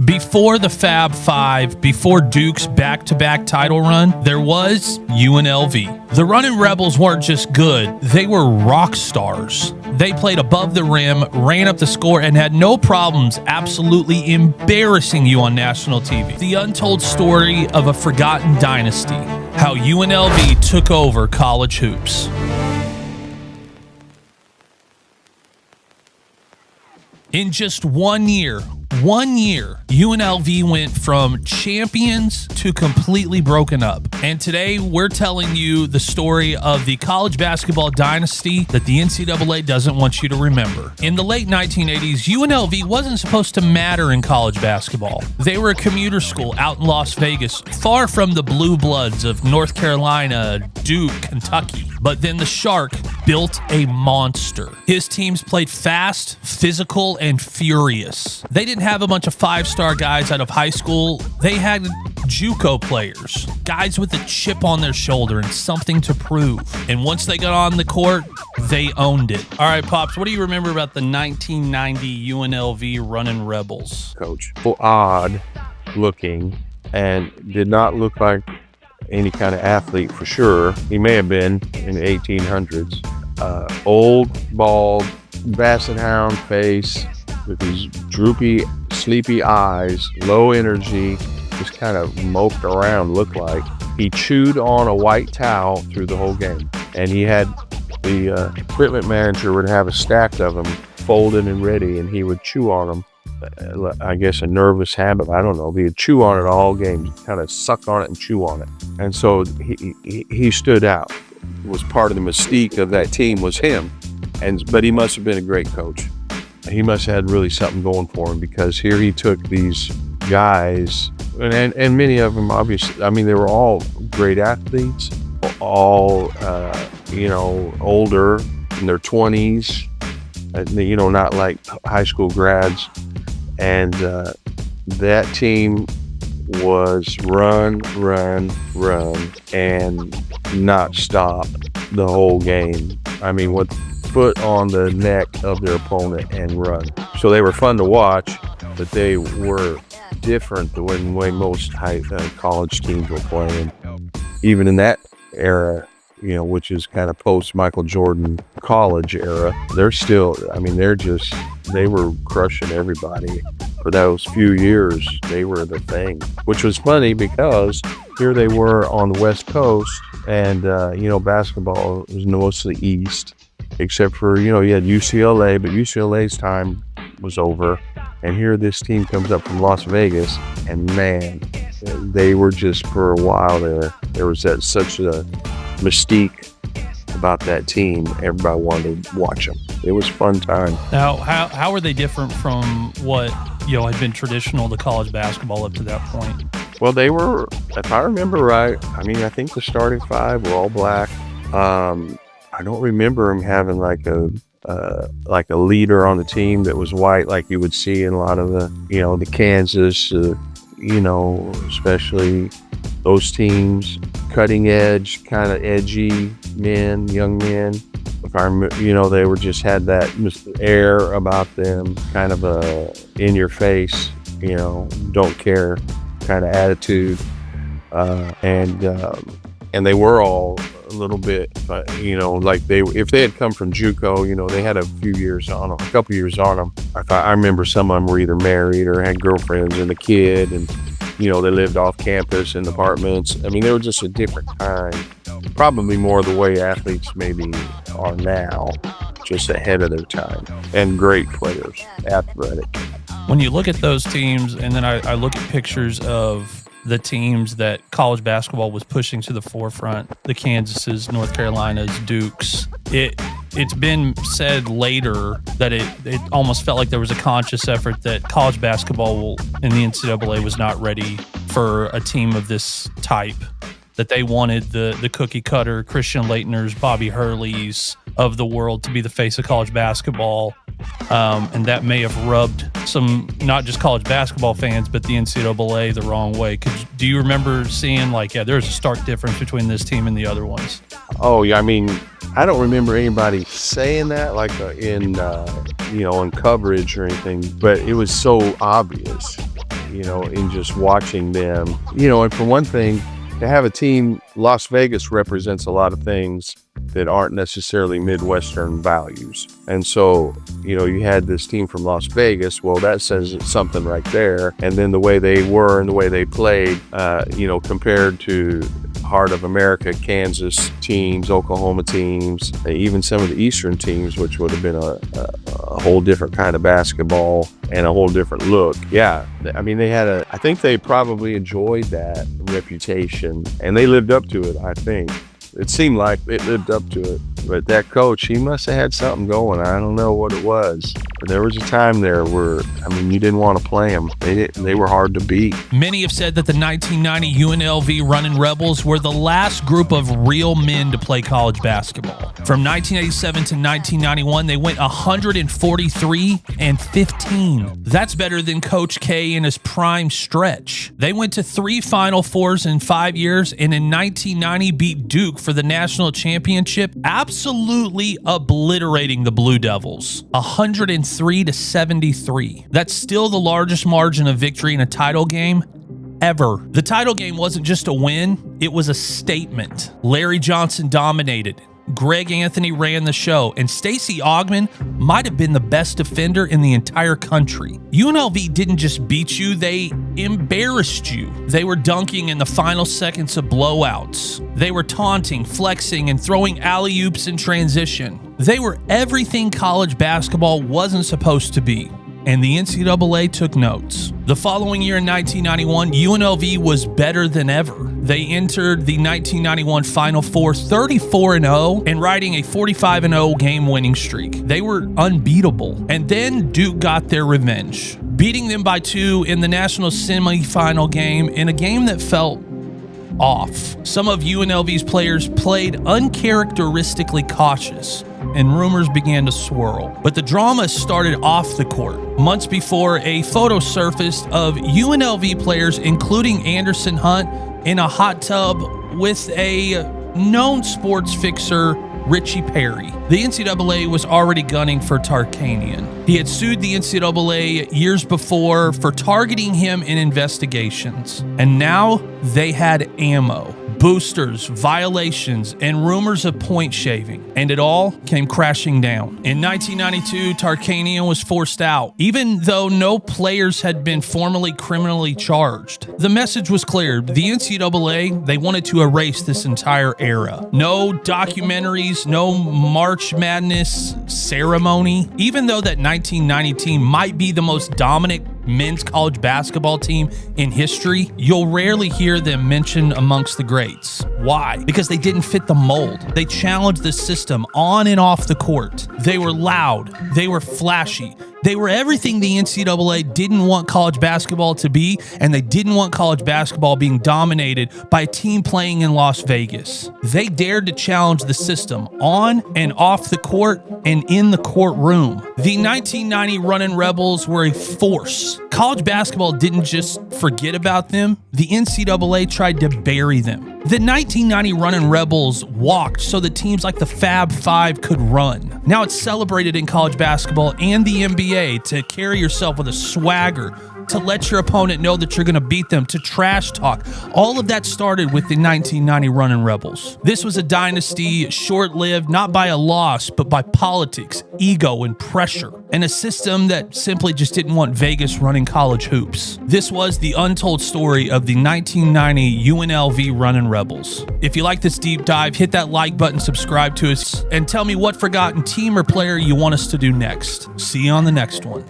Before the Fab Five, before Duke's back-to-back title run, there was UNLV. The Runnin Rebels weren't just good, they were rock stars. They played above the rim, ran up the score, and had no problems absolutely embarrassing you on national TV. The untold story of a forgotten dynasty, how UNLV took over college hoops. In just 1 year, UNLV went from champions to completely broken up. And today we're telling you the story of the college basketball dynasty that the NCAA doesn't want you to remember. In the late 1980s, UNLV wasn't supposed to matter in college basketball. They were a commuter school out in Las Vegas, far from the blue bloods of North Carolina, Duke, Kentucky. But then the Shark built a monster. His teams played fast, physical, and furious. They didn't have a bunch of five-star guys out of high school. They had JUCO players, guys with a chip on their shoulder and something to prove. And once they got on the court, they owned it. All right, Pops, what do you remember about the 1990 UNLV Runnin Rebels? Coach, odd looking and did not look like any kind of athlete for sure. He may have been in the 1800s. Old, bald, basset hound face with these droopy, sleepy eyes, low energy, just kind of moped around, looked like. He chewed on a white towel through the whole game. And he had the equipment manager would have a stack of them folded and ready, and he would chew on them. I guess a nervous habit, I don't know. He would chew on it all game, kind of suck on it and chew on it. And so he stood out. Was part of the mystique of that team was him. But he must have been a great coach. He must have had really something going for him, because here he took these guys, and many of them, obviously, I mean, they were all great athletes, all, older in their 20s, not like high school grads. And that team was run, and not stop the whole game. I mean, with foot on the neck of their opponent and run. So they were fun to watch, but they were different the way most college teams were playing. Even in that era, which is kind of post Michael Jordan college era, they were crushing everybody. For those few years, they were the thing, which was funny because here they were on the West Coast, and, basketball was mostly East, except for, you had UCLA, but UCLA's time was over. And here this team comes up from Las Vegas, and man, they were just, for a while there was such a mystique about that team. Everybody wanted to watch them. It was a fun time. Now, how were they different from what had been traditional to college basketball up to that point? Well, they were, if I remember right, I think the starting five were all black. I don't remember them having like a leader on the team that was white, like you would see in a lot of the Kansas, especially those teams, cutting edge, kind of edgy men, young men. If I remember, they were just had that air about them, kind of a in your face, don't care kind of attitude, and they were all a little bit, like if they had come from JUCO, they had a couple years on them. I remember some of them were either married or had girlfriends and a kid, and they lived off campus in apartments. I mean, they were just a different kind, probably more the way athletes maybe are now, just ahead of their time, and great players, athletic. When you look at those teams, and then I look at pictures of the teams that college basketball was pushing to the forefront, the Kansases, North Carolinas, Dukes, it's been said later that it almost felt like there was a conscious effort that college basketball in the NCAA was not ready for a team of this type, that they wanted the cookie cutter Christian Laettners, Bobby Hurleys of the world to be the face of college basketball. And that may have rubbed some, not just college basketball fans, but the NCAA the wrong way. Do you remember seeing there's a stark difference between this team and the other ones? Oh, yeah. I mean, I don't remember anybody saying that in coverage or anything, but it was so obvious. in just watching them, and for one thing, to have a team, Las Vegas represents a lot of things that aren't necessarily Midwestern values. And so, you had this team from Las Vegas. Well, that says something right there. And then the way they were and the way they played, compared to heart of America, Kansas teams, Oklahoma teams, even some of the Eastern teams, which would have been a whole different kind of basketball and a whole different look. Yeah, I mean, I think they probably enjoyed that reputation, and they lived up to it, I think. It seemed like it lived up to it. But that coach, he must have had something going. I don't know what it was. But there was a time there where, you didn't want to play them. They were hard to beat. Many have said that the 1990 UNLV Runnin Rebels were the last group of real men to play college basketball. From 1987 to 1991, they went 143-15. That's better than Coach K in his prime stretch. They went to 3 Final Fours in 5 years, and in 1990 beat Duke for the national championship, absolutely obliterating the Blue Devils, 103-73. That's still the largest margin of victory in a title game ever. The title game wasn't just a win, it was a statement. Larry Johnson dominated. Greg Anthony ran the show, and Stacey Augmon might have been the best defender in the entire country. UNLV didn't just beat you, they embarrassed you. They were dunking in the final seconds of blowouts. They were taunting, flexing, and throwing alley-oops in transition. They were everything college basketball wasn't supposed to be, and the NCAA took notes. The following year in 1991, UNLV was better than ever. They entered the 1991 Final Four 34-0 and riding a 45-0 game-winning streak. They were unbeatable. And then Duke got their revenge, beating them by 2 in the national semifinal game in a game that felt off. Some of UNLV's players played uncharacteristically cautious, and rumors began to swirl. But the drama started off the court. Months before, a photo surfaced of UNLV players, including Anderson Hunt, in a hot tub with a known sports fixer, Richie Perry. The NCAA was already gunning for Tarkanian. He had sued the NCAA years before for targeting him in investigations. And now they had ammo, boosters, violations, and rumors of point shaving. And it all came crashing down. In 1992, Tarkanian was forced out, even though no players had been formally criminally charged. The message was clear. The NCAA, they wanted to erase this entire era. No documentaries, no March Madness ceremony. Even though that 1990 team might be the most dominant men's college basketball team in history, you'll rarely hear them mentioned amongst the greats. Why? Because they didn't fit the mold. They challenged the system on and off the court. They were loud. They were flashy. They were everything the NCAA didn't want college basketball to be, and they didn't want college basketball being dominated by a team playing in Las Vegas. They dared to challenge the system on and off the court and in the courtroom. The 1990 Runnin Rebels were a force. College basketball didn't just forget about them. The NCAA tried to bury them. The 1990 Runnin Rebels walked so that teams like the Fab Five could run. Now it's celebrated in college basketball and the NBA to carry yourself with a swagger, to let your opponent know that you're going to beat them, to trash talk. All of that started with the 1990 Runnin Rebels. This was a dynasty short-lived not by a loss, but by politics, ego, and pressure, and a system that simply just didn't want Vegas running college hoops. This was the untold story of the 1990 UNLV Runnin Rebels. If you like this deep dive, hit that like button, subscribe to us, and tell me what forgotten team or player you want us to do next. See you on the next one.